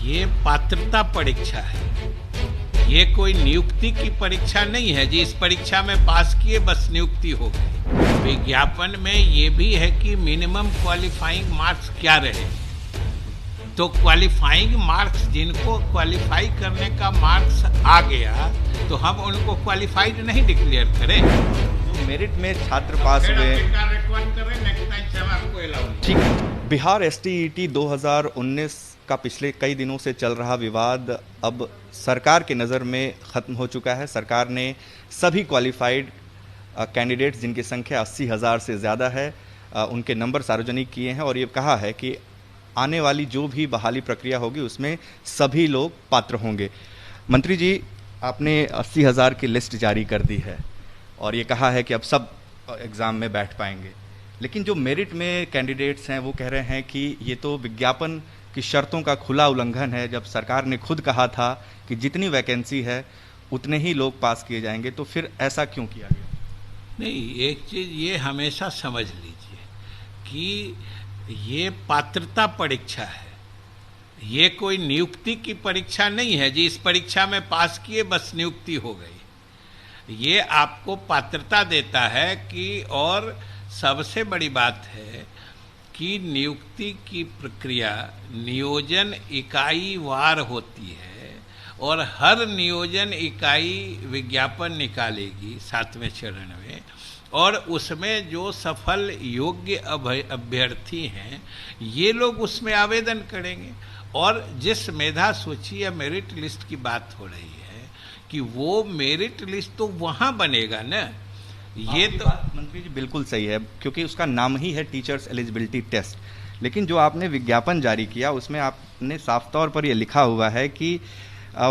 ये पात्रता परीक्षा है, ये कोई नियुक्ति की परीक्षा नहीं है जी। इस परीक्षा में पास किए बस नियुक्ति हो गई। विज्ञापन में ये भी है कि मिनिमम क्वालिफाइंग मार्क्स क्या रहे। तो क्वालिफाइंग मार्क्स, जिनको क्वालिफाई करने का मार्क्स आ गया तो हम उनको क्वालिफाइड नहीं डिक्लेयर करें। जो मेरिट में छात्र पास हुए, ठीक है। बिहार एसटीईटी 2019 का पिछले कई दिनों से चल रहा विवाद अब सरकार की नज़र में ख़त्म हो चुका है। सरकार ने सभी क्वालिफाइड कैंडिडेट्स, जिनकी संख्या 80,000 से ज़्यादा है, उनके नंबर सार्वजनिक किए हैं और ये कहा है कि आने वाली जो भी बहाली प्रक्रिया होगी उसमें सभी लोग पात्र होंगे। मंत्री जी, आपने 80,000 की लिस्ट जारी कर दी है और ये कहा है कि अब सब एग्ज़ाम में बैठ पाएंगे, लेकिन जो मेरिट में कैंडिडेट्स हैं वो कह रहे हैं कि ये तो विज्ञापन की शर्तों का खुला उल्लंघन है। जब सरकार ने खुद कहा था कि जितनी वैकेंसी है उतने ही लोग पास किए जाएंगे, तो फिर ऐसा क्यों किया गया? नहीं, एक चीज़ ये हमेशा समझ लीजिए कि ये पात्रता परीक्षा है, ये कोई नियुक्ति की परीक्षा नहीं है जी। इस परीक्षा में पास किए बस नियुक्ति हो गई। ये आपको पात्रता देता है कि, और सबसे बड़ी बात है कि नियुक्ति की प्रक्रिया नियोजन इकाई वार होती है और हर नियोजन इकाई विज्ञापन निकालेगी 7वें चरण में, और उसमें जो सफल योग्य अभ्यर्थी हैं ये लोग उसमें आवेदन करेंगे। और जिस मेधा सूची या मेरिट लिस्ट की बात हो रही है कि वो मेरिट लिस्ट तो वहाँ बनेगा ना। ये तो मंत्री जी बिल्कुल सही है, क्योंकि उसका नाम ही है टीचर्स एलिजिबिलिटी टेस्ट। लेकिन जो आपने विज्ञापन जारी किया उसमें आपने साफ तौर पर यह लिखा हुआ है कि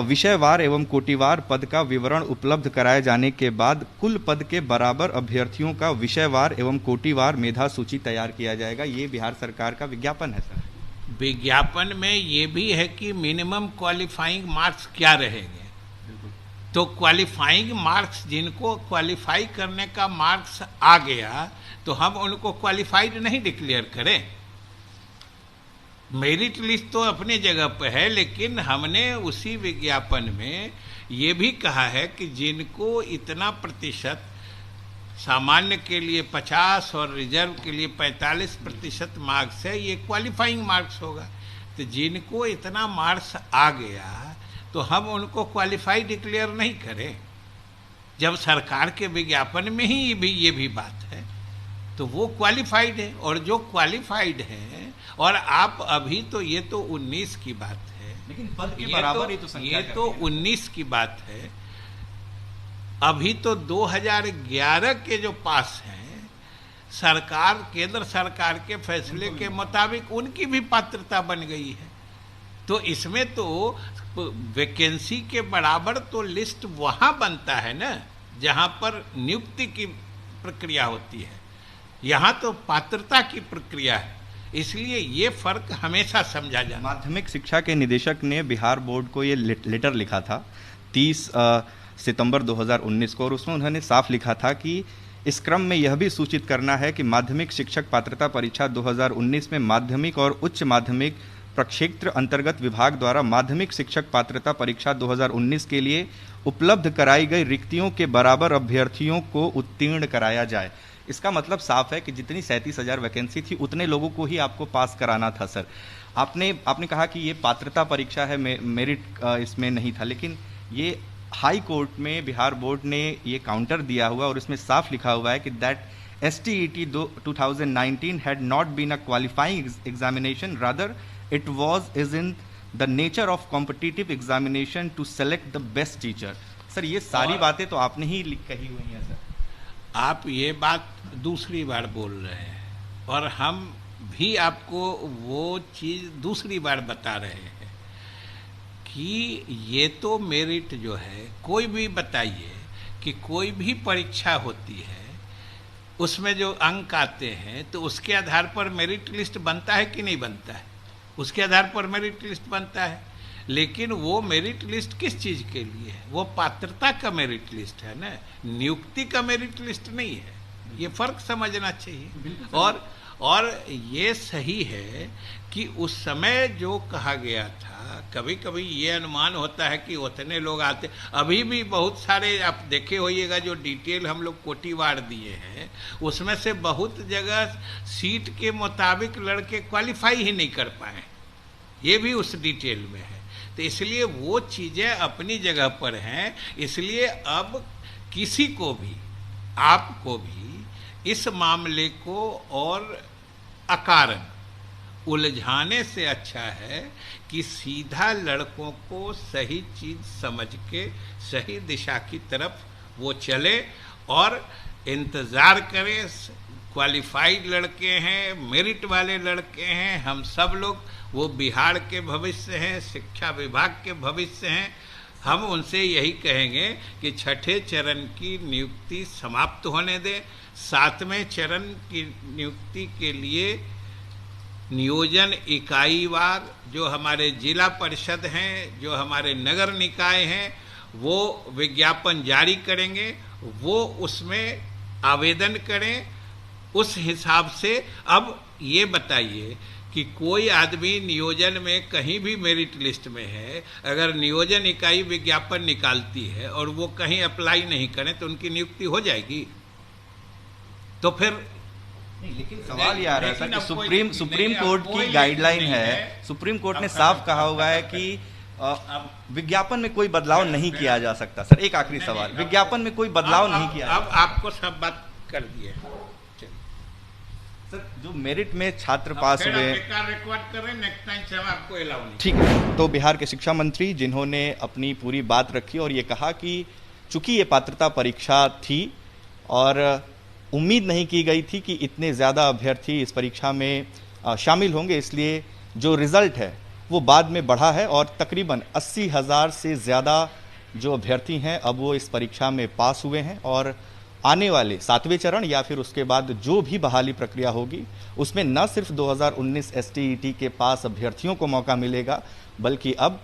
विषयवार एवं कोटिवार पद का विवरण उपलब्ध कराए जाने के बाद कुल पद के बराबर अभ्यर्थियों का विषयवार एवं कोटिवार मेधा सूची तैयार किया जाएगा। ये बिहार सरकार का विज्ञापन है सर। विज्ञापन में ये भी है कि मिनिमम क्वालिफाइंग मार्क्स क्या रहेंगे। तो क्वालिफाइंग मार्क्स, जिनको क्वालिफाई करने का मार्क्स आ गया तो हम उनको क्वालिफाइड नहीं डिक्लेयर करें। मेरिट लिस्ट तो अपनी जगह पर है, लेकिन हमने उसी विज्ञापन में ये भी कहा है कि जिनको इतना प्रतिशत, सामान्य के लिए 50 और रिजर्व के लिए 45% मार्क्स है, ये क्वालिफाइंग मार्क्स होगा। तो जिनको इतना मार्क्स आ गया तो हम उनको क्वालिफाई डिक्लेयर नहीं करें। जब सरकार के विज्ञापन में ही ये भी बात है तो वो क्वालिफाइड है, और जो क्वालिफाइड है, और आप अभी तो ये तो 19 की बात है, लेकिन पद के बराबर ही तो संख्या, ये तो 19 की बात है। अभी तो 2011 के जो पास हैं, सरकार, केंद्र सरकार के फैसले के मुताबिक उनकी भी पात्रता बन गई है। तो इसमें तो वैकेंसी के बराबर तो लिस्ट वहां बनता है ना जहां पर नियुक्ति की प्रक्रिया होती है, यहाँ तो पात्रता की प्रक्रिया है। इसलिए ये फर्क हमेशा समझा जाए। माध्यमिक शिक्षा के निदेशक ने बिहार बोर्ड को ये लेटर लिखा था 30 सितंबर 2019 को, और उसमें उन्होंने साफ लिखा था कि इस क्रम में यह भी सूचित करना है कि माध्यमिक शिक्षक पात्रता परीक्षा 2019 में माध्यमिक और उच्च माध्यमिक प्रक्षेत्र अंतर्गत विभाग द्वारा माध्यमिक शिक्षक पात्रता परीक्षा 2019 के लिए उपलब्ध कराई गई रिक्तियों के बराबर अभ्यर्थियों को उत्तीर्ण कराया जाए। इसका मतलब साफ है कि जितनी 37,000 वैकेंसी थी उतने लोगों को ही आपको पास कराना था सर। आपने कहा कि ये पात्रता परीक्षा है, मेरिट इसमें नहीं था, लेकिन ये हाई कोर्ट में बिहार बोर्ड ने ये काउंटर दिया हुआ और इसमें साफ लिखा हुआ है कि that STET 2019 had not been a qualifying examination, rather it is in the nature of competitive examination to select the best teacher। Sir ये सारी बातें तो आपने ही कही हुई हैं सर। आप ये बात दूसरी बार बोल रहे हैं और हम भी आपको वो चीज़ दूसरी बार बता रहे हैं कि ये तो मेरिट जो है, कोई भी बताइए कि कोई भी परीक्षा होती है उसमें जो अंक आते हैं तो उसके आधार पर मेरिट लिस्ट बनता है कि नहीं बनता है, उसके आधार पर मेरिट लिस्ट बनता है। लेकिन वो मेरिट लिस्ट किस चीज़ के लिए है? वो पात्रता का मेरिट लिस्ट है ना, नियुक्ति का मेरिट लिस्ट नहीं है। ये फर्क समझना चाहिए। और ये सही है कि उस समय जो कहा गया था कभी कभी ये अनुमान होता है कि उतने लोग आते। अभी भी बहुत सारे आप देखे होइएगा जो डिटेल हम लोग कोटिवार दिए हैं, उसमें से बहुत जगह सीट के मुताबिक लड़के क्वालिफाई ही नहीं कर पाए, ये भी उस डिटेल में है। तो इसलिए वो चीज़ें अपनी जगह पर हैं। इसलिए अब किसी को भी, आपको भी इस मामले को और अकारण उलझाने से अच्छा है कि सीधा लड़कों को सही चीज समझ के सही दिशा की तरफ वो चले और इंतज़ार करें। क्वालिफाइड लड़के हैं, मेरिट वाले लड़के हैं, हम सब लोग, वो बिहार के भविष्य हैं, शिक्षा विभाग के भविष्य हैं। हम उनसे यही कहेंगे कि छठे चरण की नियुक्ति समाप्त होने दें। सातवें चरण की नियुक्ति के लिए नियोजन इकाईवार जो हमारे जिला परिषद हैं, जो हमारे नगर निकाय हैं, वो विज्ञापन जारी करेंगे, वो उसमें आवेदन करें। उस हिसाब से अब ये बताइए कि कोई आदमी नियोजन में कहीं भी मेरिट लिस्ट में है, अगर नियोजन इकाई विज्ञापन निकालती है और वो कहीं अप्लाई नहीं करें तो उनकी नियुक्ति हो जाएगी? तो फिर लेकिन सवाल ये आ रहा है सर कि सुप्रीम कोर्ट की गाइडलाइन है, सुप्रीम कोर्ट ने साफ कहा हुआ है कि विज्ञापन में कोई बदलाव नहीं किया जा सकता। सर एक आखिरी सवाल, विज्ञापन में कोई बदलाव नहीं किया, अब आपको सब बात कर दिए सर। जो मेरिट में छात्र पास हुए, रिकॉर्ड कर रहे हैं, नेक्स्ट टाइम से हम आपको अलाउ नहीं। ठीक है। तो बिहार के शिक्षा मंत्री जिन्होंने अपनी पूरी बात रखी और ये कहा कि चूंकि ये पात्रता परीक्षा थी और उम्मीद नहीं की गई थी कि इतने ज़्यादा अभ्यर्थी इस परीक्षा में शामिल होंगे, इसलिए जो रिजल्ट है वो बाद में बढ़ा है और तकरीबन 80,000 से ज़्यादा जो अभ्यर्थी हैं अब वो इस परीक्षा में पास हुए हैं। और आने वाले 7वें चरण या फिर उसके बाद जो भी बहाली प्रक्रिया होगी उसमें न सिर्फ 2019 STET के पास अभ्यर्थियों को मौका मिलेगा, बल्कि अब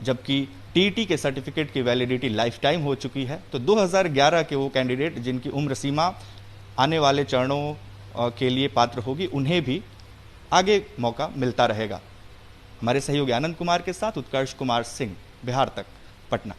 जबकि TET के सर्टिफिकेट की वैलिडिटी लाइफ टाइम हो चुकी है, तो 2011 के वो कैंडिडेट जिनकी उम्र सीमा आने वाले चरणों के लिए पात्र होगी, उन्हें भी आगे मौका मिलता रहेगा। हमारे सहयोगी आनंद कुमार के साथ उत्कर्ष कुमार सिंह, बिहार तक, पटना।